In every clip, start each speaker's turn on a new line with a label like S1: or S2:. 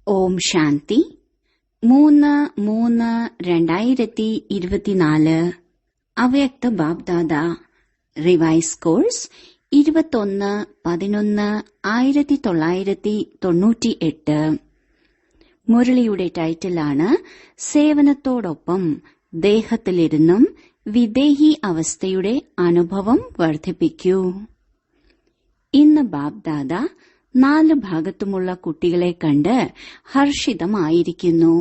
S1: ഓം ശാന്തി 3/3/2024 അവ്യക്ത BapDada revise course 21/11/1998. മുരളിയുടെ ടൈറ്റിലാണ് സേവനത്തോടൊപ്പം ദേഹത്തിലിരുന്നും വിദേഹി അവസ്ഥയുടെ അനുഭവം വർദ്ധിപ്പിക്കൂ. ഇന്ന് ബാബ്ദാദ 4 ഭാഗത്തുമുള്ള കുട്ടികളെ കണ്ട് ഹർഷിതമായിരിക്കുന്നു.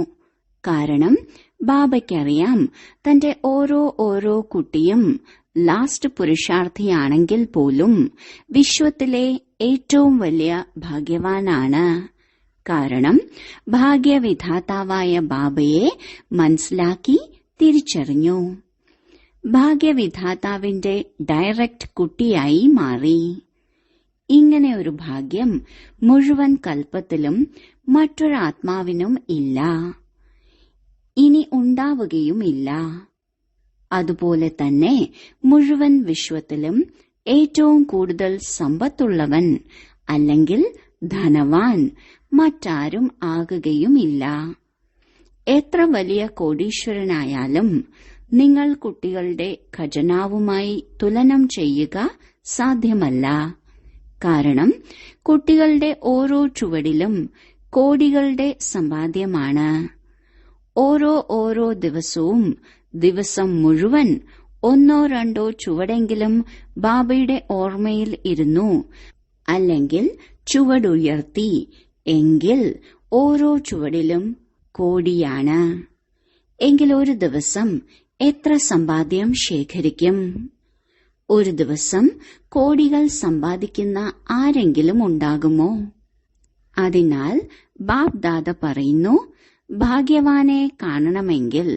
S1: കാരണം ബാബയ്ക്കറിയാം തന്റെ ഓരോ കുട്ടിയും ലാസ്റ്റ് പുരുഷാർത്ഥിയാണെങ്കിൽ പോലും വിശ്വത്തിലെ ഏറ്റവും വലിയ ഭാഗ്യവാനാണ്. കാരണം ഭാഗ്യവിധാതാവായ ബാബയെ മനസ്സിലാക്കി തിരിച്ചറിഞ്ഞു. ഭാഗ്യവിധാതാവിന്റെ ഡയറക്റ്റ് കുട്ടിയായി മാറി. ഇങ്ങനെ ഒരു ഭാഗ്യം മുഴുവൻ കൽപ്പത്തിലും മറ്റൊരാത്മാവിനും ഇല്ല, ഇനി ഉണ്ടാവുകയുമില്ല. അതുപോലെ തന്നെ മുഴുവൻ വിശ്വത്തിലും ഏറ്റവും കൂടുതൽ സമ്പത്തുള്ളവൻ അല്ലെങ്കിൽ ധനവാൻ മറ്റാരും ആകുകയുമില്ല. എത്ര വലിയ കോടീശ്വരനായാലും നിങ്ങൾ കുട്ടികളുടെ ഖജനാവുമായി തുലനം ചെയ്യുക സാധ്യമല്ല. കാരണം കുട്ടികളുടെ ഓരോ ചുവടിലും കോടികളുടെ സമ്പാദ്യമാണ്. ഓരോ ദിവസവും ദിവസം മുഴുവൻ 1-2 ചുവടെങ്കിലും ബാബയുടെ ഓർമ്മയിൽ ഇരുന്നു അല്ലെങ്കിൽ ചുവടുയർത്തി എങ്കിൽ ഓരോ ചുവടിലും കോടിയാണ്. എങ്കിൽ ഒരു ദിവസം എത്ര സമ്പാദ്യം ശേഖരിക്കും? ഒരു ദിവസം കോടികൾ സമ്പാദിക്കുന്ന ആരെങ്കിലും ഉണ്ടാകുമോ? അതിനാൽ ബാബ്ദാദ പറയുന്നു, ഭാഗ്യവാനെ കാണണമെങ്കിൽ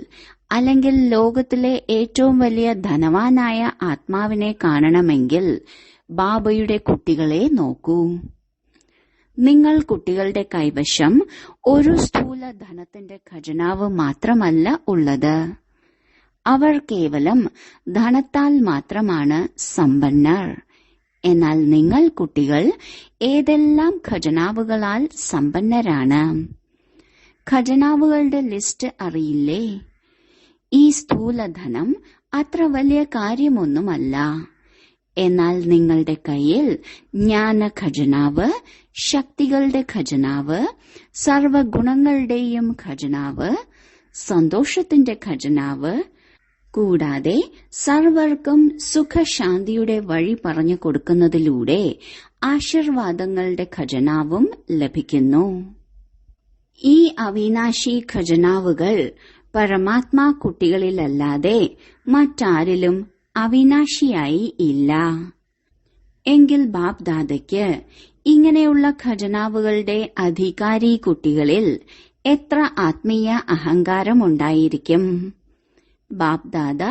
S1: അല്ലെങ്കിൽ ലോകത്തിലെ ഏറ്റവും വലിയ ധനവാനായ ആത്മാവിനെ കാണണമെങ്കിൽ ബാബയുടെ കുട്ടികളെ നോക്കൂ. നിങ്ങൾ കുട്ടികളുടെ കൈവശം ഒരു സ്ഥൂല ധനത്തിന്റെ ഖജനാവ് മാത്രമല്ല ഉള്ളത്. അവർ കേവലം ധനത്താൽ മാത്രമാണ് സമ്പന്നർ. എന്നാൽ നിങ്ങൾ കുട്ടികൾ ഏതെല്ലാം ഖജനാവുകളാൽ സമ്പന്നരാണ്? ഖജനാവുകളുടെ ലിസ്റ്റ് അറിയില്ലേ? ഈ സ്ഥൂലധനം അത്ര വലിയ കാര്യമൊന്നുമല്ല. എന്നാൽ നിങ്ങളുടെ കയ്യിൽ ജ്ഞാന ഖജനാവ്, ശക്തികളുടെ ഖജനാവ്, സർവഗുണങ്ങളുടെയും ഖജനാവ്, സന്തോഷത്തിന്റെ ഖജനാവ്, കൂടാതെ സർവർക്കും സുഖശാന്തിയുടെ വഴി പറഞ്ഞു കൊടുക്കുന്നതിലൂടെ ആശീർവാദങ്ങളുടെ ഖജനാവും ലഭിക്കുന്നു. ഈ അവിനാശി ഖജനാവുകൾ പരമാത്മാ കുട്ടികളിലല്ലാതെ മറ്റാരിലും അവിനാശിയായി ഇല്ല. എങ്കിൽ ബാബ്ദാദയ്ക്ക് ഇങ്ങനെയുള്ള ഖജനാവുകളുടെ അധികാരി കുട്ടികളിൽ എത്ര ആത്മീയ അഹങ്കാരമുണ്ടായിരിക്കും? ബാബ്ദാദ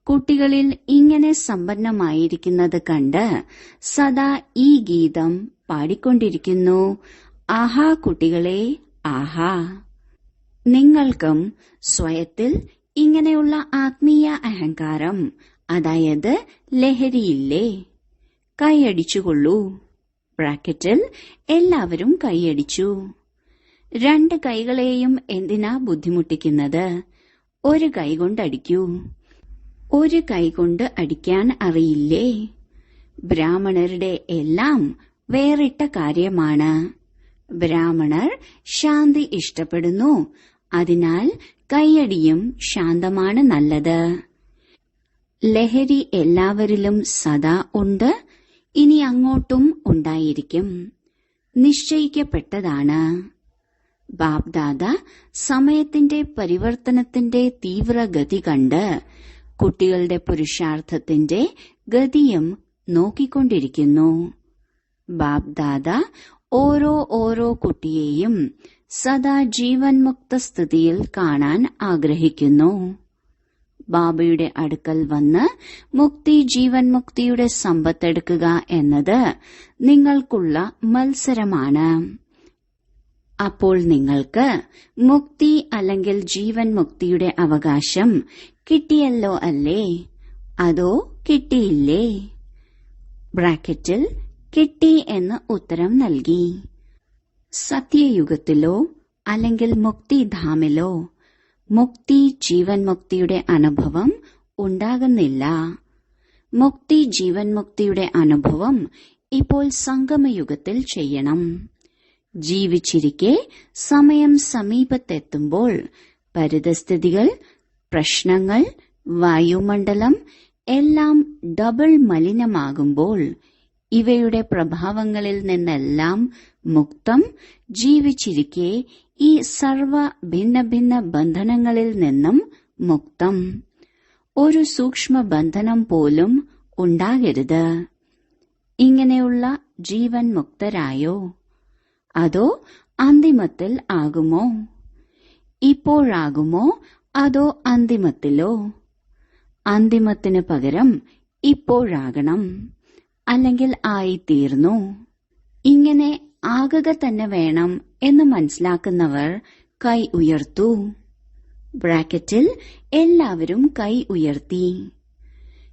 S1: കുട്ടികളിൽ ഇങ്ങനെ സമ്പന്നമായിരിക്കുന്നത് കണ്ട് സദാ ഈ ഗീതം പാടിക്കൊണ്ടിരിക്കുന്നു. ആഹാ കുട്ടികളെ, ആഹാ! നിങ്ങൾക്കും സ്വയത്തിൽ ഇങ്ങനെയുള്ള ആത്മീയ അഹങ്കാരം, അതായത് ലഹരിയില്ലേ? കൈയടിച്ചുകൊള്ളൂ. ബ്രാക്കറ്റിൽ എല്ലാവരും കൈയടിച്ചു. 2 കൈകളെയും എന്തിനാ ബുദ്ധിമുട്ടിക്കുന്നത്? ഒരു കൈ കൊണ്ടടിക്കൂ. ഒരു കൈ കൊണ്ട് അടിക്കാൻ അറിയില്ലേ? ബ്രാഹ്മണരുടെ എല്ലാം വേറിട്ട കാര്യമാണ്. ബ്രാഹ്മണർ ശാന്തി ഇഷ്ടപ്പെടുന്നു. അതിനാൽ കൈയടിയും ശാന്തമാണ് നല്ലത്. ലഹരി എല്ലാവരിലും സദാ ഉണ്ട്, ഇനി അങ്ങോട്ടും ഉണ്ടായിരിക്കും. നിശ്ചയിക്കപ്പെട്ടതാണ്. ബാബ്ദാദ സമയത്തിന്റെ പരിവർത്തനത്തിന്റെ തീവ്രഗതി കണ്ട് കുട്ടികളുടെ പുരുഷാർത്ഥത്തിന്റെ ഗതിയും നോക്കിക്കൊണ്ടിരിക്കുന്നു. ബാബ്ദാദ ഓരോ കുട്ടിയെയും സദാ ജീവൻ മുക്ത സ്ഥിതിയിൽ കാണാൻ ആഗ്രഹിക്കുന്നു. ബാബയുടെ അടുക്കൽ വന്ന് മുക്തി ജീവൻ മുക്തിയുടെ സമ്പത്തെടുക്കുക എന്നത് നിങ്ങൾക്കുള്ള മത്സരമാണ്. അപ്പോൾ നിങ്ങൾക്ക് മുക്തി അല്ലെങ്കിൽ ജീവൻ മുക്തിയുടെ അവകാശം കിട്ടിയല്ലോ അല്ലേ? അതോ കിട്ടിയില്ലേ? ബ്രാക്കറ്റിൽ കിട്ടി എന്ന് ഉത്തരം നൽകി. സത്യയുഗത്തിലോ അല്ലെങ്കിൽ മുക്തിധാമിലോ മുക്തി ജീവൻ മുക്തിയുടെ അനുഭവം ഉണ്ടാകുന്നില്ല. മുക്തി ജീവൻ മുക്തിയുടെ അനുഭവം ഇപ്പോൾ സംഗമയുഗത്തിൽ ചെയ്യണം. ജീവിച്ചിരിക്കെ സമയം സമീപത്തെത്തുമ്പോൾ പരിതസ്ഥിതികൾ, പ്രശ്നങ്ങൾ, വായുമണ്ഡലം എല്ലാം ഡബിൾ മലിനമാകുമ്പോൾ ഇവയുടെ പ്രഭാവങ്ങളിൽ നിന്നെല്ലാം മുക്തം, ജീവിച്ചിരിക്കെ ഈ സർവ ഭിന്ന ഭിന്ന ബന്ധനങ്ങളിൽ നിന്നും മുക്തം. ഒരു സൂക്ഷ്മ ബന്ധനം പോലും ഉണ്ടാകരുത്. ഇങ്ങനെയുള്ള ജീവൻ മുക്തരായോ? അതോ അന്തിമത്തിൽ ആകുമോ? ഇപ്പോഴാകുമോ അതോ അന്തിമത്തിലോ? അന്തിമത്തിന് പകരം ഇപ്പോഴാകണം, അല്ലെങ്കിൽ ആയിത്തീർന്നു. ഇങ്ങനെ ആകുക തന്നെ വേണം എന്ന് മനസ്സിലാക്കുന്നവർ കൈ ഉയർത്തു. ബ്രാക്കറ്റിൽ എല്ലാവരും കൈ ഉയർത്തി.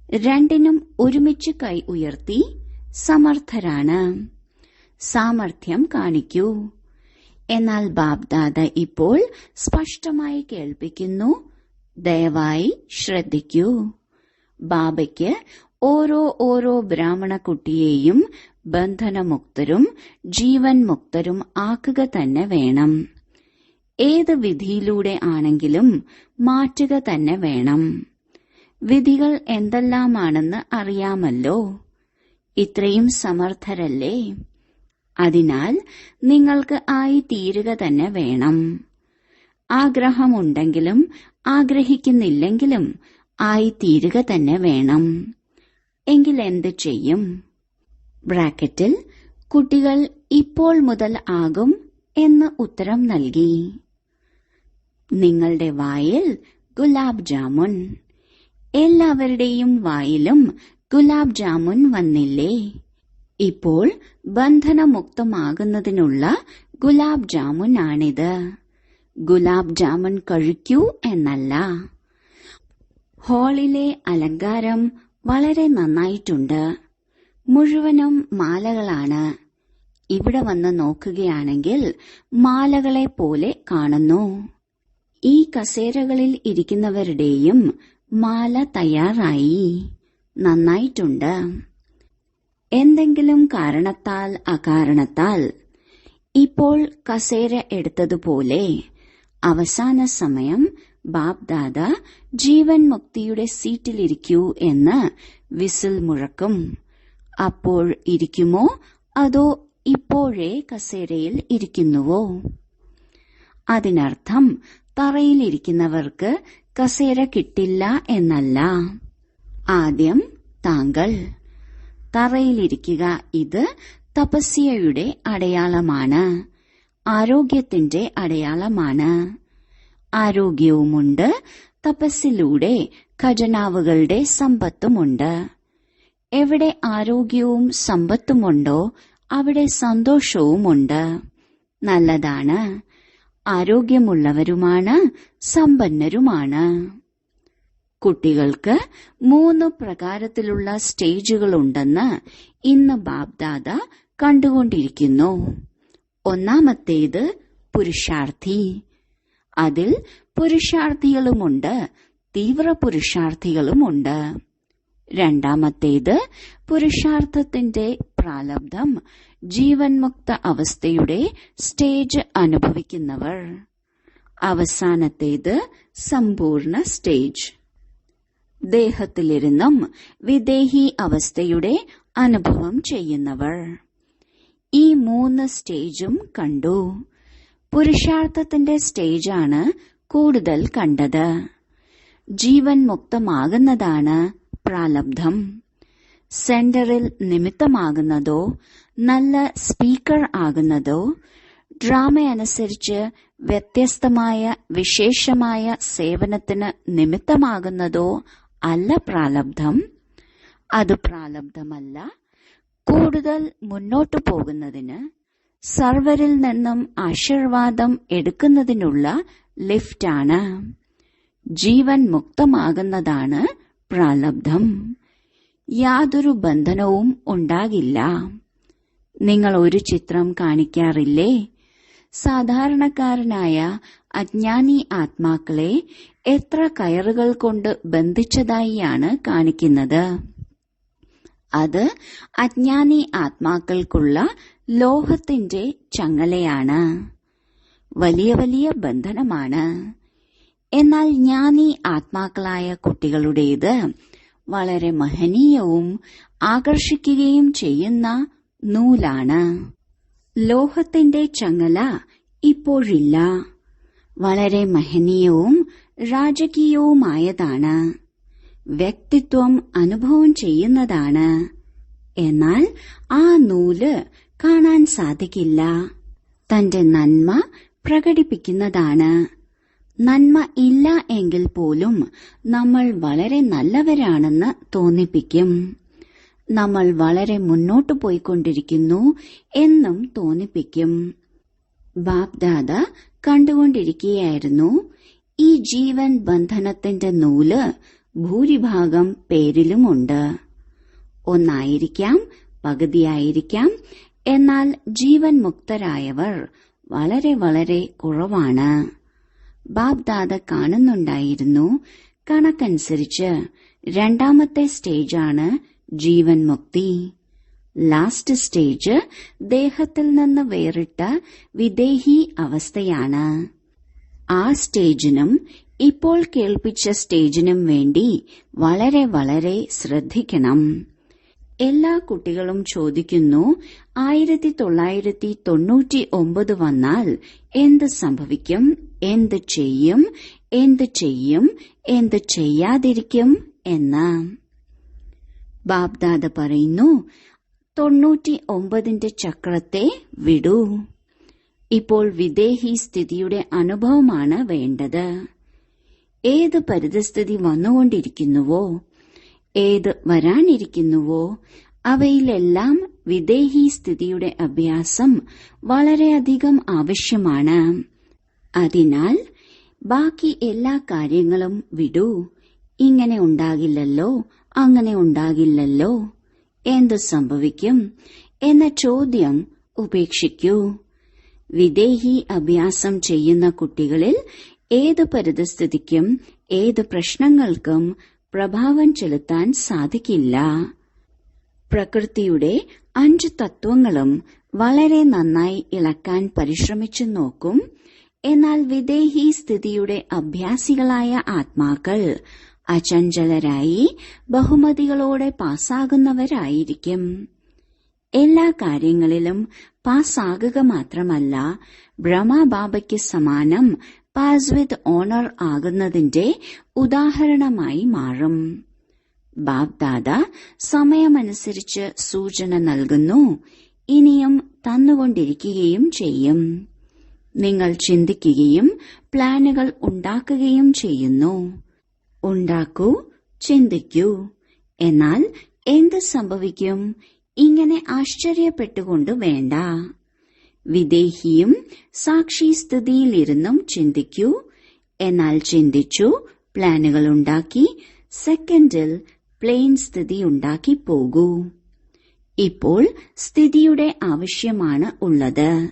S1: രണ്ടിനും ഒരുമിച്ച് കൈ ഉയർത്തി സമർത്ഥരാണ്. സാമർത്ഥ്യം കാണിക്കൂ. എന്നാൽ ബാബ്ദാദ ഇപ്പോൾ സ്പഷ്ടമായി കേൾപ്പിക്കുന്നു, ദയവായി ശ്രദ്ധിക്കൂ. ബാബയ്ക്ക് ഓരോ ബ്രാഹ്മണ കുട്ടിയെയും ബന്ധനമുക്തരും ജീവൻ മുക്തരും ആക്കുക തന്നെ വേണം. ഏത് വിധിയിലൂടെ ആണെങ്കിലും മാറ്റുക തന്നെ വേണം. വിധികൾ എന്തെല്ലാമാണെന്ന് അറിയാമല്ലോ. ഇത്രയും സമർത്ഥരല്ലേ? അതിനാൽ നിങ്ങൾക്ക് ആയിത്തീരുക തന്നെ വേണം. ആഗ്രഹമുണ്ടെങ്കിലും ആഗ്രഹിക്കുന്നില്ലെങ്കിലും ആയിത്തീരുക തന്നെ വേണം. എങ്കിൽ എന്ത് ചെയ്യും? ബ്രാക്കറ്റിൽ കുട്ടികൾ ഇപ്പോൾ മുതൽ ആകും എന്ന് ഉത്തരം നൽകി. നിങ്ങളുടെ വായിൽ ഗുലാബ് ജാമുൻ. എല്ലാവരുടെയും വായിലും ഗുലാബ് ജാമുൻ വന്നില്ലേ? ഇപ്പോൾ ബന്ധനമുക്തമാകുന്നതിനുള്ള ഗുലാബ് ജാമുൻ ആണിത്. ഗുലാബ് ജാമുൻ കഴിക്കൂ എന്നല്ല. ഹാളിലെ അലങ്കാരം വളരെ നന്നായിട്ടുണ്ട്. മുഴുവനും മാലകളാണ്. ഇവിടെ വന്ന് നോക്കുകയാണെങ്കിൽ മാലകളെ പോലെ കാണുന്നു. ഈ കസേരകളിൽ ഇരിക്കുന്നവരുടെയും മാല തയ്യാറായി. നന്നായിട്ടുണ്ട്. എന്തെങ്കിലും കാരണത്താൽ അകാരണത്താൽ ഇപ്പോൾ കസേര എടുത്തതുപോലെ അവസാന സമയം ബാബ്ദാദ ജീവൻ മുക്തിയുടെ സീറ്റിലിരിക്കൂ എന്ന് വിസിൽ മുഴക്കും. അപ്പോൾ ഇരിക്കുമോ അതോ ഇപ്പോഴേ കസേരയിൽ ഇരിക്കുന്നുവോ? അതിനർത്ഥം തറയിലിരിക്കുന്നവർക്ക് കസേര കിട്ടില്ല എന്നല്ല. ആദ്യം താങ്കൾ തറയിലിരിക്കുക. ഇത് തപസ്യയുടെ അടയാളമാണ്. ആരോഗ്യത്തിന്റെ അടയാളമാണ്. ആരോഗ്യവുമുണ്ട്. തപസ്സിലൂടെ ഖജനാവുകളുടെ സമ്പത്തുമുണ്ട്. എവിടെ ആരോഗ്യവും സമ്പത്തുമുണ്ടോ അവിടെ സന്തോഷവുമുണ്ട്. നല്ലതാണ്. ആരോഗ്യമുള്ളവരുമാണ്, സമ്പന്നരുമാണ്. കുട്ടികൾക്ക് 3 പ്രകാരത്തിലുള്ള സ്റ്റേജുകളുണ്ടെന്ന് ഇന്ന് ബാബ്ദാദ കണ്ടുകൊണ്ടിരിക്കുന്നു. ഒന്നാമത്തേത് പുരുഷാർത്ഥി. അതിൽ പുരുഷാർത്ഥികളുമുണ്ട്, തീവ്ര പുരുഷാർത്ഥികളുമുണ്ട്. രണ്ടാമത്തേത് പുരുഷാർത്ഥത്തിന്റെ പ്രാലബ്ധം ജീവൻ മുക്ത അവസ്ഥയുടെ സ്റ്റേജ് അനുഭവിക്കുന്നവർ. അവസാനത്തേത് സമ്പൂർണ്ണ സ്റ്റേജ്. ദേഹത്തിലിരുന്നും വിദേഹി അവസ്ഥയുടെ അനുഭവം ചെയ്യുന്നവർ. ഈ 3 സ്റ്റേജും കണ്ടു. പുരുഷാർത്ഥത്തിന്റെ സ്റ്റേജാണ് കൂടുതൽ കണ്ടത്. ജീവൻ മുക്തമാകുന്നതാണ് പ്രാലബ്ധം. സെന്ററിൽ നിമിത്തമാകുന്നതോ നല്ല സ്പീക്കർ ആകുന്നതോ ഡ്രാമയനുസരിച്ച് വ്യത്യസ്തമായ വിശേഷമായ സേവനത്തിന് നിമിത്തമാകുന്നതോ അല്ല പ്രാലബ്ധം. അത് പ്രാലബ്ധമല്ല. കൂടുതൽ മുന്നോട്ടു പോകുന്നതിന്, സർവരിൽ നിന്നും ആശീർവാദം എടുക്കുന്നതിനുള്ള ലിഫ്റ്റാണ്. ജീവൻ മുക്തമാകുന്നതാണ് പ്രാലബ്ധം. യാതൊരു ബന്ധനവും ഉണ്ടാകില്ല. നിങ്ങൾ ഒരു ചിത്രം കാണിക്കാറില്ലേ? സാധാരണക്കാരനായ അജ്ഞാനി ആത്മാക്കളെ എത്ര കയറുകൾ കൊണ്ട് ബന്ധിച്ചതായിയാണ് കാണിക്കുന്നത്. അത് അജ്ഞാനി ആത്മാക്കൾക്കുള്ള ലോഹത്തിന്റെ ചങ്ങലയാണ്. വലിയ വലിയ ബന്ധനമാണ്. എന്നാൽ ജ്ഞാനി ആത്മാക്കളായ കുട്ടികളുടേത് വളരെ മഹനീയവും ആകർഷിക്കുകയും ചെയ്യുന്ന നൂലാണ്. ലോഹത്തിന്റെ ചങ്ങല ഇപ്പോഴില്ല. വളരെ മഹനീയവും രാജകീയവുമായതാണ്. വ്യക്തിത്വം അനുഭവം ചെയ്യുന്നതാണ്. എന്നാൽ ആ നൂല് കാണാൻ സാധിക്കില്ല. തന്റെ നന്മ പ്രകടിപ്പിക്കുന്നതാണ്. നന്മ ഇല്ല എങ്കിൽ പോലും നമ്മൾ വളരെ നല്ലവരാണെന്ന് തോന്നിപ്പിക്കും. നമ്മൾ വളരെ മുന്നോട്ടു പോയിക്കൊണ്ടിരിക്കുന്നു എന്നും തോന്നിപ്പിക്കും. ബാപ്ദാദ കണ്ടുകൊണ്ടിരിക്കുകയായിരുന്നു. ഈ ജീവൻ ബന്ധനത്തിന്റെ നൂല് ഭൂരിഭാഗം പേരിലുമുണ്ട്. ഒന്നായിരിക്കാം, പകുതിയായിരിക്കാം. എന്നാൽ ജീവൻ മുക്തരായവർ വളരെ വളരെ കുറവാണ്. ബാപ്ദാദ കാണുന്നുണ്ടായിരുന്നു. കണക്കനുസരിച്ച് രണ്ടാമത്തെ സ്റ്റേജാണ് ജീവൻ മുക്തി. ലാസ്റ്റ് സ്റ്റേജ് ദേഹത്തിൽ നിന്ന് വേറിട്ട വിദേഹി അവസ്ഥയാണ്. ആ സ്റ്റേജിനും ഇപ്പോൾ കേൾപ്പിച്ച സ്റ്റേജിനും വേണ്ടി വളരെ വളരെ ശ്രദ്ധിക്കണം. എല്ലാ കുട്ടികളും ചോദിക്കുന്നു, 1999 വന്നാൽ എന്ത് സംഭവിക്കും, എന്ത് ചെയ്യും, എന്ത് ചെയ്യും, എന്ത് ചെയ്യാതിരിക്കും എന്ന്. ബാപ്ദാദ പറയുന്നു, 99ന്റെ ചക്രത്തെ വിടൂ. ഇപ്പോൾ വിദേഹി സ്ഥിതിയുടെ അനുഭവമാണ് വേണ്ടത്. ഏത് പരിതസ്ഥിതി വന്നുകൊണ്ടിരിക്കുന്നുവോ, ഏത് വരാനിരിക്കുന്നുവോ, അവയിലെല്ലാം വിദേഹി സ്ഥിതിയുടെ അഭ്യാസം വളരെയധികം ആവശ്യമാണ്. അതിനാൽ ബാക്കി എല്ലാ കാര്യങ്ങളും വിടൂ. ഇങ്ങനെ ഉണ്ടാകില്ലല്ലോ, അങ്ങനെ ഉണ്ടാകില്ലല്ലോ, എന്തു സംഭവിക്കും എന്ന ചോദ്യം ഉപേക്ഷിക്കൂ. വിദേഹി അഭ്യാസം ചെയ്യുന്ന കുട്ടികളിൽ ഏത് പരിതസ്ഥിതിക്കും ഏത് പ്രശ്നങ്ങൾക്കും പ്രഭാവം ചെലുത്താൻ സാധിക്കില്ല. പ്രകൃതിയുടെ 5 തത്വങ്ങളും വളരെ നന്നായി ഇളക്കാൻ പരിശ്രമിച്ചു നോക്കും. എന്നാൽ വിദേഹി സ്ഥിതിയുടെ അഭ്യാസികളായ ആത്മാക്കൾ അചഞ്ചലരായി ബഹുമതികളോടെ പാസ്സാകുന്നവരായിരിക്കും. എല്ലാ കാര്യങ്ങളിലും പാസ്സാകുക മാത്രമല്ല, ബ്രഹ്മബാബയ്ക്ക് സമാനം പാസ് വിത്ത് ഓണർ ആകുന്നതിന്റെ ഉദാഹരണമായി മാറും. ബാപ്ദാദ സമയമനുസരിച്ച് സൂചന നൽകുന്നു, ഇനിയും തന്നുകൊണ്ടിരിക്കുകയും ചെയ്യും. നിങ്ങൾ ചിന്തിക്കുകയും പ്ലാനുകൾ ഉണ്ടാക്കുകയും ചെയ്യുന്നു. ഉണ്ടാക്കൂ, ചിന്തിക്കൂ. എന്നാൽ എന്ത് സംഭവിക്കും? ഇങ്ങനെ ആശ്ചര്യപ്പെട്ടുകൊണ്ട് വേണ്ട. വിദേഹിയും സാക്ഷി സ്ഥിതിയിലിരുന്നും ചിന്തിക്കൂ. എന്നാൽ ചിന്തിച്ചു, പ്ലാനുകൾ ഉണ്ടാക്കി, സെക്കൻഡിൽ പ്ലെയിൻ സ്ഥിതി ഉണ്ടാക്കി പോകൂ. ഇപ്പോൾ സ്ഥിതിയുടെ ആവശ്യമാണ് ഉള്ളത്.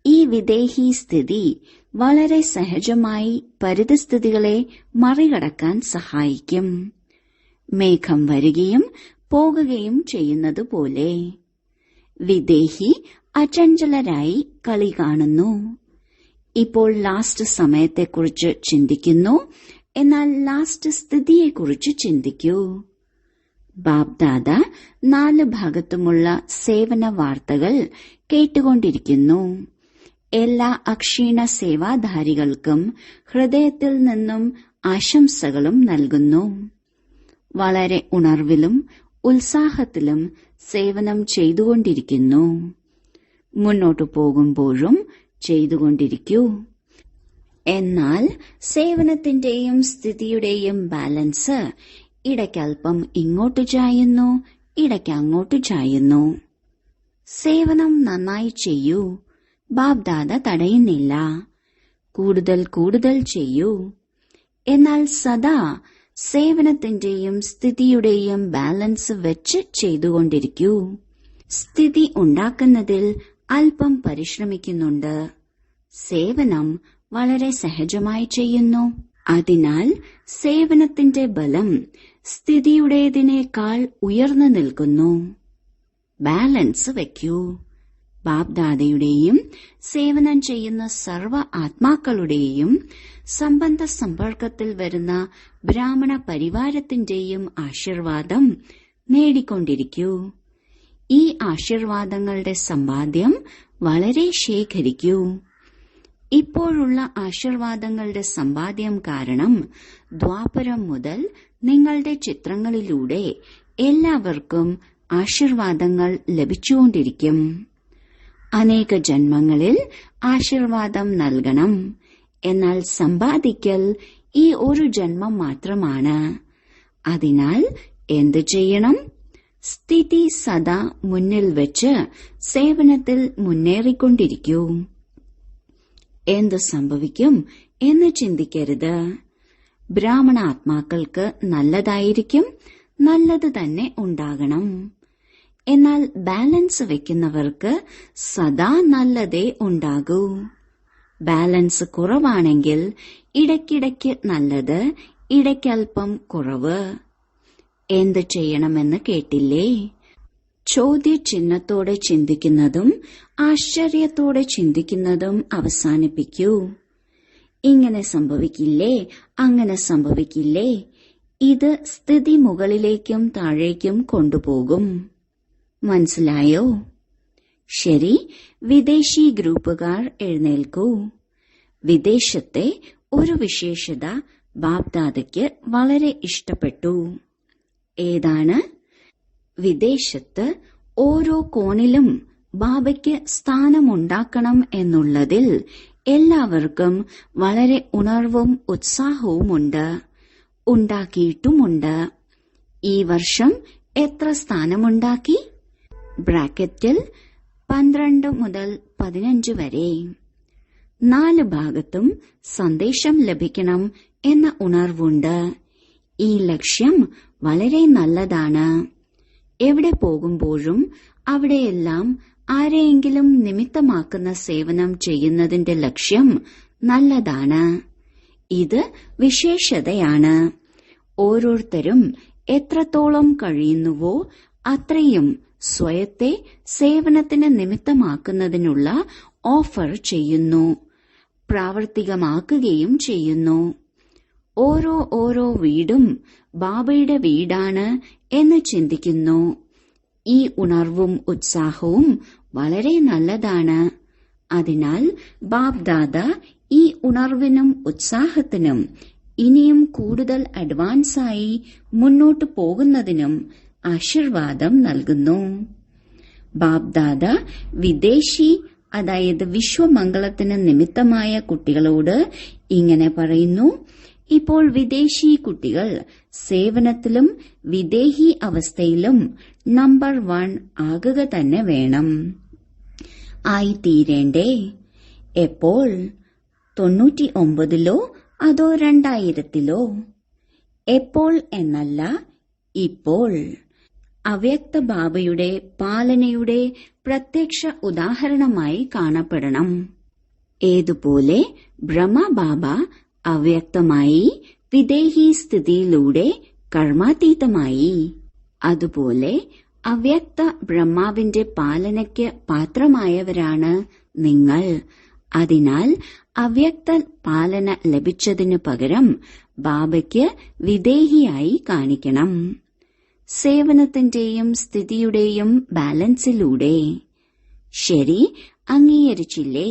S1: ഈ വിദേഹി സ്ഥിതി വളരെ സഹജമായി പരിതസ്ഥിതികളെ മറികടക്കാൻ സഹായിക്കും. മേഘം വരികയും പോകുകയും ചെയ്യുന്നതുപോലെ വിദേഹി അചഞ്ചലരായി കളി കാണുന്നു. ഇപ്പോൾ ലാസ്റ്റ് സമയത്തെക്കുറിച്ച് ചിന്തിക്കുന്നു. എന്നാൽ ലാസ്റ്റ് സ്ഥിതിയെക്കുറിച്ച് ചിന്തിക്കൂ. ബാപ്ദാദ 4 ഭാഗത്തുമുള്ള സേവന വാർത്തകൾ കേട്ടുകൊണ്ടിരിക്കുന്നു. എല്ലാ അക്ഷീണ സേവാധാരികൾക്കും ഹൃദയത്തിൽ നിന്നും ആശംസകളും നൽകുന്നു. വളരെ ഉണർവിലും ഉത്സാഹത്തിലും സേവനം ചെയ്തുകൊണ്ടിരിക്കുന്നു. മുന്നോട്ടു പോകുമ്പോഴും ചെയ്തുകൊണ്ടിരിക്കൂ. എന്നാൽ സേവനത്തിന്റെയും സ്ഥിതിയുടെയും ബാലൻസ് ഇടയ്ക്കൽപ്പം ഇങ്ങോട്ട് ചായുന്നു, ഇടയ്ക്ക് അങ്ങോട്ട് ചായുന്നു. സേവനം നന്നായി ചെയ്യൂ. ബാപ്ദാദ തടയുന്നില്ല. കൂടുതൽ കൂടുതൽ ചെയ്യൂ. എന്നാൽ സദാ സേവനത്തിന്റെയും സ്ഥിതിയുടെയും ബാലൻസ് വെച്ച് ചെയ്തുകൊണ്ടിരിക്കൂ. സ്ഥിതി ഉണ്ടാക്കുന്നതിൽ അല്പം പരിശ്രമിക്കുന്നുണ്ട്. സേവനം വളരെ സഹജമായി ചെയ്യുന്നു. അതിനാൽ സേവനത്തിന്റെ ബലം സ്ഥിതിയുടേതിനേക്കാൾ ഉയർന്നു നിൽക്കുന്നു. ബാലൻസ് വയ്ക്കൂ. ബാബ്ദാദയുടെയും സേവനം ചെയ്യുന്ന സർവ ആത്മാക്കളുടെയും സംബന്ധ സമ്പർക്കത്തിൽ വരുന്ന ബ്രാഹ്മണ പരിവാരത്തിന്റെയും ആശീർവാദം നേടിക്കൊണ്ടിരിക്കൂ. ഈ ആശീർവാദങ്ങളുടെ സമ്പാദ്യം വളരെ ശേഖരിക്കൂ. ഇപ്പോഴുള്ള ആശീർവാദങ്ങളുടെ സമ്പാദ്യം കാരണം ദ്വാപരം മുതൽ നിങ്ങളുടെ ചിത്രങ്ങളിലൂടെ എല്ലാവർക്കും ആശീർവാദങ്ങൾ ലഭിച്ചുകൊണ്ടിരിക്കും. അനേക ജന്മങ്ങളിൽ ആശീർവാദം നൽകണം. എന്നാൽ സമ്പാദിക്കൽ ഈ ഒരു ജന്മം മാത്രമാണ്. അതിനാൽ എന്തു ചെയ്യണം? സ്ഥിതി സദാ മുന്നിൽ വെച്ച് സേവനത്തിൽ മുന്നേറിക്കൊണ്ടിരിക്കൂ. എന്തു സംഭവിക്കും എന്ന് ചിന്തിക്കരുത്. ബ്രാഹ്മണ ആത്മാക്കൾക്ക് നല്ലതായിരിക്കും, നല്ലത് തന്നെ ഉണ്ടാകണം. എന്നാൽ ബാലൻസ് വെക്കുന്നവർക്ക് സദാ നല്ലതേ ഉണ്ടാകൂ. ബാലൻസ് കുറവാണെങ്കിൽ ഇടയ്ക്കിടയ്ക്ക് നല്ലത്, ഇടയ്ക്കൽപ്പം കുറവ്. എന്ത് ചെയ്യണമെന്ന് കേട്ടില്ലേ? ചോദ്യചിഹ്നത്തോടെ ചിന്തിക്കുന്നതും ആശ്ചര്യത്തോടെ ചിന്തിക്കുന്നതും അവസാനിപ്പിക്കൂ. ഇങ്ങനെ സംഭവിക്കില്ലേ, അങ്ങനെ സംഭവിക്കില്ലേ? ഇത് സ്ഥിതി മുകളിലേക്കും താഴേക്കും കൊണ്ടുപോകും. മനസ്സിലായോ? ശരി, വിദേശി ഗ്രൂപ്പുകാർ എഴുന്നേൽക്കൂ. വിദേശത്തെ ഒരു വിശേഷത ബാബ്ദാദയ്ക്ക് വളരെ ഇഷ്ടപ്പെട്ടു. ഏതാണ്? വിദേശത്ത് ഓരോ കോണിലും ബാബയ്ക്ക് സ്ഥാനമുണ്ടാക്കണം എന്നുള്ളതിൽ എല്ലാവർക്കും വളരെ ഉണർവും ഉത്സാഹവുമുണ്ട്, ഉണ്ടാക്കിയിട്ടുമുണ്ട്. ഈ വർഷം എത്ര സ്ഥാനമുണ്ടാക്കി? ബ്രാക്കറ്റിൽ 12 മുതൽ 15 വരെ. 4 ഭാഗത്തും സന്ദേശം ലഭിക്കണം എന്ന ഉണർവുണ്ട്. ഈ ലക്ഷ്യം വളരെ നല്ലതാണ്. എവിടെ പോകുമ്പോഴും അവിടെയെല്ലാം ആരെയെങ്കിലും നിമിത്തമാക്കുന്ന സേവനം ചെയ്യുന്നതിന്റെ ലക്ഷ്യം നല്ലതാണ്. ഇത് വിശേഷതയാണ്. ഓരോരുത്തരും എത്രത്തോളം കഴിയുന്നുവോ അത്രയും സ്വയത്തെ സേവനത്തിന് നിമിത്തമാക്കുന്നതിനുള്ള ഓഫർ ചെയ്യുന്നു, പ്രാവർത്തികമാക്കുകയും ചെയ്യുന്നു. ഓരോ വീടും ബാബയുടെ വീടാണ് എന്ന് ചിന്തിക്കുന്നു. ഈ ഉണർവും ഉത്സാഹവും വളരെ നല്ലതാണ്. അതിനാൽ ബാബ്ദാദ ഈ ഉണർവിനും ഉത്സാഹത്തിനും ഇനിയും കൂടുതൽ അഡ്വാൻസായി മുന്നോട്ടു പോകുന്നതിനും ആശീർവാദം നൽകുന്നു. ബാബ്ദാദ വിദേശി, അതായത് വിശ്വമംഗളത്തിന് നിമിത്തമായ കുട്ടികളോട് ഇങ്ങനെ പറയുന്നു: ഇപ്പോൾ വിദേശി കുട്ടികൾ സേവനത്തിലും വിദേഹി അവസ്ഥയിലും നമ്പർ 1 ആകുക തന്നെ വേണം. ആയിത്തീരേണ്ടേ? എപ്പോൾ? 99-ലോ അതോ 2000-ലോ? എപ്പോൾ എന്നല്ല, ഇപ്പോൾ. അവ്യക്ത ബാബയുടെ പാലനയുടെ പ്രത്യക്ഷ ഉദാഹരണമായി കാണപ്പെടണം. ഏതുപോലെ ബ്രഹ്മബാബ അവ്യക്തമായി വിദേഹി സ്ഥിതിയിലൂടെ കർമാതീതമായി, അതുപോലെ അവ്യക്ത ബ്രഹ്മാവിന്റെ പാലനയ്ക്ക് പാത്രമായവരാണ് നിങ്ങൾ. അതിനാൽ അവ്യക്ത പാലന ലഭിച്ചതിനു പകരം ബാബയ്ക്ക് വിദേഹിയായി കാണിക്കണം. സേവനത്തിന്റെയും സ്ഥിതിയുടെയും ബാലൻസിലൂടെ. ശരി, അംഗീകരിച്ചില്ലേ?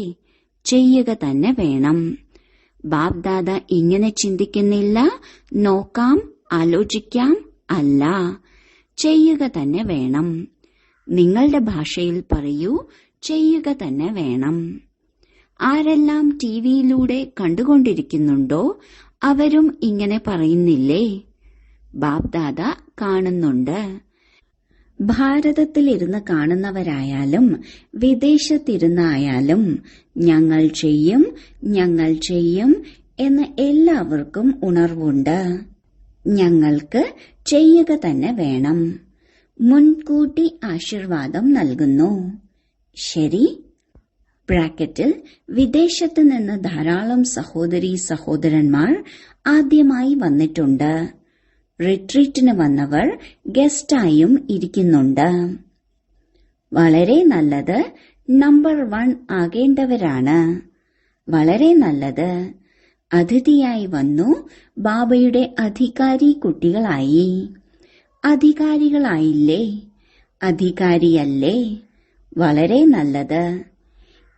S1: ചെയ്യുക തന്നെ വേണം. ബാബ്ദാദ ഇങ്ങനെ ചിന്തിക്കുന്നില്ല, നോക്കാം, ആലോചിക്കാം, അല്ല, ചെയ്യുക തന്നെ വേണം. നിങ്ങളുടെ ഭാഷയിൽ പറയൂ, ചെയ്യുക തന്നെ വേണം. ആരെല്ലാം ടിവിയിലൂടെ കണ്ടുകൊണ്ടിരിക്കുന്നുണ്ടോ അവരും ഇങ്ങനെ പറയുന്നില്ലേ? ബാബ്ദാദ കാണുന്നുണ്ട്. ഭാരതത്തിലിരുന്ന് കാണുന്നവരായാലും വിദേശത്തിരുന്നായാലും ഞങ്ങൾ ചെയ്യും, ഞങ്ങൾ ചെയ്യും എന്ന് എല്ലാവർക്കും ഉണർവുണ്ട്. ഞങ്ങൾക്ക് ചെയ്യുക തന്നെ വേണം. മുൻകൂട്ടി ആശീർവാദം നൽകുന്നു. ശരി, ബ്രാക്കറ്റിൽ വിദേശത്ത് നിന്ന് ധാരാളം സഹോദരീ സഹോദരന്മാർ ആദ്യമായി വന്നിട്ടുണ്ട്. റിട്രീറ്റിന് വന്നവർ ഗസ്റ്റായും ഇരിക്കുന്നുണ്ട്. വളരെ നല്ലത്. നമ്പർ 1 ആകേണ്ടവരാണ്. വളരെ നല്ലത്. അതിഥിയായി വന്നു. ബാബയുടെ അധികാരി കുട്ടികളായി. അധികാരികളായില്ലേ? അധികാരിയല്ലേ? വളരെ നല്ലത്.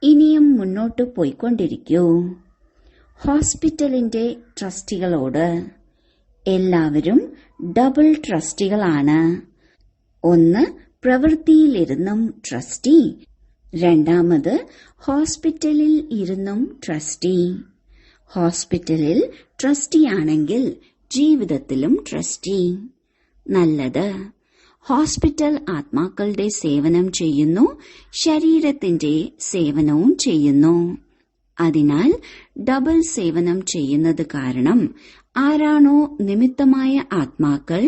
S1: ഇനിയും മുന്നോട്ട് പോയിക്കൊണ്ടിരിക്കൂ. ഹോസ്പിറ്റലിന്റെ ട്രസ്റ്റികളോട് എല്ലാവരും ഡബിൾ ട്രസ്റ്റികളാണ്. ഒന്ന് പ്രവൃത്തിയിലിരുന്നും ട്രസ്റ്റി, രണ്ടാമത് ഹോസ്പിറ്റലിൽ ഇരുന്നും ട്രസ്റ്റി. ഹോസ്പിറ്റലിൽ ട്രസ്റ്റിയാണെങ്കിൽ ജീവിതത്തിലും ട്രസ്റ്റി. നല്ലത്. ഹോസ്പിറ്റൽ ആത്മാക്കളുടെ സേവനം ചെയ്യുന്നു, ശരീരത്തിന്റെ സേവനവും ചെയ്യുന്നു. അതിനാൽ ഡബിൾ സേവനം ചെയ്യുന്നത് കാരണം ആരാണോ നിമിത്തമായ ആത്മാക്കൾ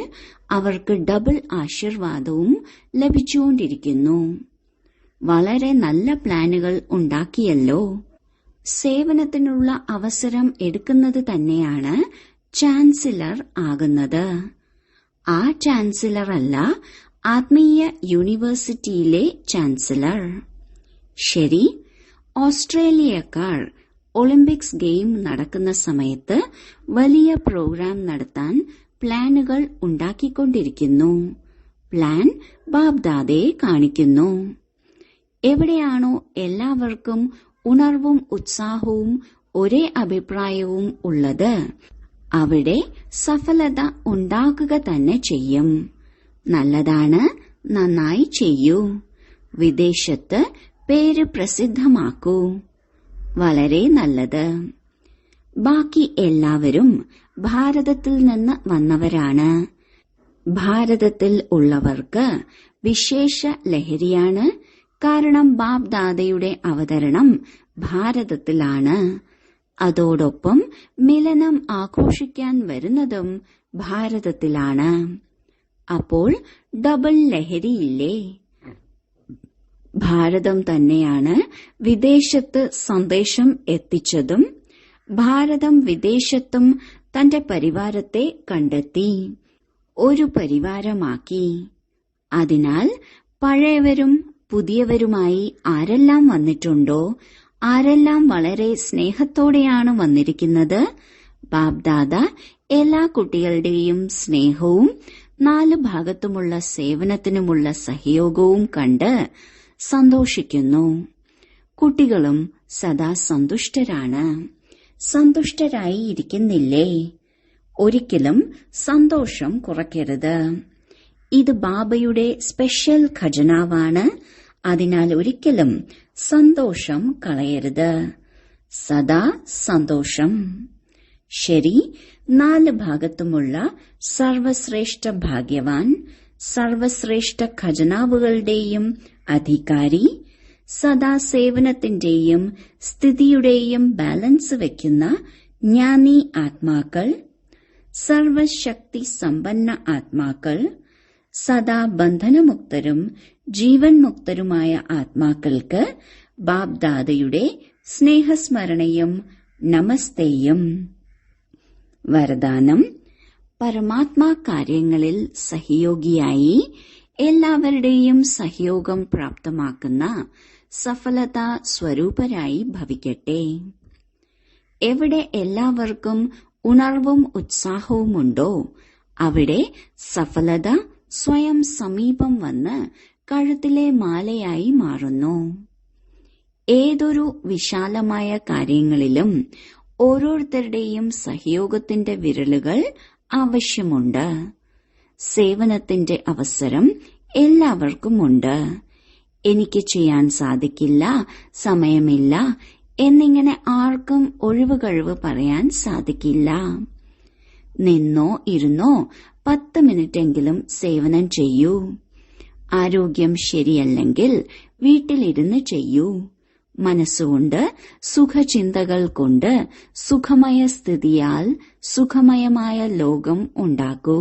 S1: അവർക്ക് ഡബിൾ ആശീർവാദവും ലഭിച്ചുകൊണ്ടിരിക്കുന്നു. വളരെ നല്ല പ്ലാനുകൾ ഉണ്ടാക്കിയല്ലോ. സേവനത്തിനുള്ള അവസരം എടുക്കുന്നത് തന്നെയാണ് ചാൻസലർ ആകുന്നത്. ആ ചാൻസലർ അല്ല, ആത്മീയ യൂണിവേഴ്സിറ്റിയിലെ ചാൻസലർ. ശരി. ഓസ്ട്രേലിയക്കാർ ഒളിമ്പിക്സ് ഗെയിം നടക്കുന്ന സമയത്ത് വലിയ പ്രോഗ്രാം നടത്താൻ പ്ലാനുകൾ ഉണ്ടാക്കിക്കൊണ്ടിരിക്കുന്നു. പ്ലാൻ ബാബ്ദാദയെ കാണിക്കുന്നു. എവിടെയാണോ എല്ലാവർക്കും ഉണർവും ഉത്സാഹവും ഒരേ അഭിപ്രായവും ഉള്ളത് അവിടെ സഫലത ഉണ്ടാകുക തന്നെ ചെയ്യും. നല്ലതാണ്. നന്നായി ചെയ്യൂ. വിദേശത്ത് പേര് പ്രസിദ്ധമാക്കൂ. വളരെ നല്ലത്. ബാക്കി എല്ലാവരും ഭാരതത്തിൽ നിന്ന് വന്നവരാണ്. ഭാരതത്തിൽ ഉള്ളവർക്ക് വിശേഷ ലഹരിയാണ്. കാരണം ബാബ് ദാദയുടെ അവതരണം ഭാരതത്തിലാണ്. അതോടൊപ്പം മിലനം ആഘോഷിക്കാൻ വരുന്നതും ഭാരതത്തിലാണ്. അപ്പോൾ ഡബിൾ ലഹരിയില്ലേ? ഭാരതം തന്നെയാണ് വിദേശത്ത് സന്ദേശം എത്തിച്ചതും. ഭാരതം വിദേശത്തും തന്റെ പരിവാരത്തെ കണ്ടെത്തി ഒരു പരിവാരമാക്കി. അതിനാൽ പഴയവരും പുതിയവരുമായി ആരെല്ലാം വന്നിട്ടുണ്ടോ, ആരെല്ലാം വളരെ സ്നേഹത്തോടെയാണ് വന്നിരിക്കുന്നത്, ബാബ്ദാദ എല്ലാ കുട്ടികളുടെയും സ്നേഹവും 4 ഭാഗത്തുമുള്ള സേവനത്തിനുമുള്ള സഹയോഗവും കണ്ട് സന്തോഷിക്കുന്നു. കുട്ടികളും സദാ സന്തുഷ്ടരാണ്. സന്തുഷ്ടരായി ഇരിക്കുന്നില്ലേ? ഒരിക്കലും സന്തോഷം കുറയ്ക്കരുത്. ഇത് ബാബയുടെ സ്പെഷ്യൽ ഖജനാവാണ്. അതിനാൽ ഒരിക്കലും സന്തോഷം കളയരുത്. സദാ സന്തോഷം. ശരി. 4 ഭാഗത്തുമുള്ള സർവശ്രേഷ്ഠ ഭാഗ്യവാൻ, സർവശ്രേഷ്ഠ ഖജനാവുകളുടെയും അധികാരി, സദാ സേവനത്തിന്റെയും സ്ഥിതിയുടെയും ബാലൻസ് വയ്ക്കുന്ന ജ്ഞാനി ആത്മാക്കൾ, സർവശക്തി സമ്പന്ന ആത്മാക്കൾ, സദാ ബന്ധനമുക്തരും ജീവൻ മുക്തരുമായ ആത്മാക്കൾക്ക് ബാബ്ദാദയുടെ സ്നേഹസ്മരണയും നമസ്തേയും. വരദാനം: പരമാത്മാ കാര്യങ്ങളിൽ സഹയോഗിയായി എല്ലാവരുടെയും സഹയോഗം പ്രാപ്തമാക്കുന്ന സഫലതാ സ്വരൂപരായി ഭവിക്കട്ടെ. എവിടെ എല്ലാവർക്കും ഉണർവും ഉത്സാഹവുമുണ്ടോ അവിടെ സഫലത സ്വയം സമീപം വന്ന് കഴുത്തിലെ മാലയായി മാറുന്നു. ഏതൊരു വിശാലമായ കാര്യങ്ങളിലും ഓരോരുത്തരുടെയും സഹയോഗത്തിന്റെ വിരലുകൾ ആവശ്യമുണ്ട്. സേവനത്തിന്റെ അവസരം എല്ലാവർക്കുമുണ്ട്. എനിക്ക് ചെയ്യാൻ സാധിക്കില്ല, സമയമില്ല എന്നിങ്ങനെ ആർക്കും ഒഴിവുകഴിവ് പറയാൻ സാധിക്കില്ല. നിന്നോ ഇരുന്നോ 10 മിനിറ്റെങ്കിലും സേവനം ചെയ്യൂ. ആരോഗ്യം ശരിയല്ലെങ്കിൽ വീട്ടിലിരുന്ന് ചെയ്യൂ. മനസ്സുകൊണ്ട് സുഖചിന്തകൾ കൊണ്ട് സുഖമയ സ്ഥിതിയാൽ സുഖമയമായ ലോകം ഉണ്ടാക്കൂ.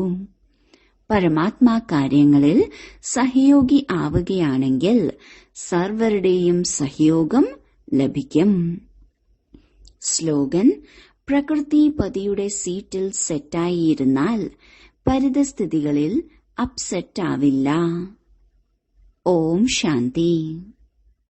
S1: പരമാത്മാ കാര്യങ്ങളിൽ സഹയോഗി ആവുകയാണെങ്കിൽ സർവരുടെയും സഹയോഗം ലഭിക്കും. സ്ലോഗൻ: പ്രകൃതി പതിയുടെ സീറ്റിൽ സെറ്റായിരുന്നാൽ പരിതസ്ഥിതികളിൽ അപ്സെറ്റ് ആവില്ല. ഓം ശാന്തി.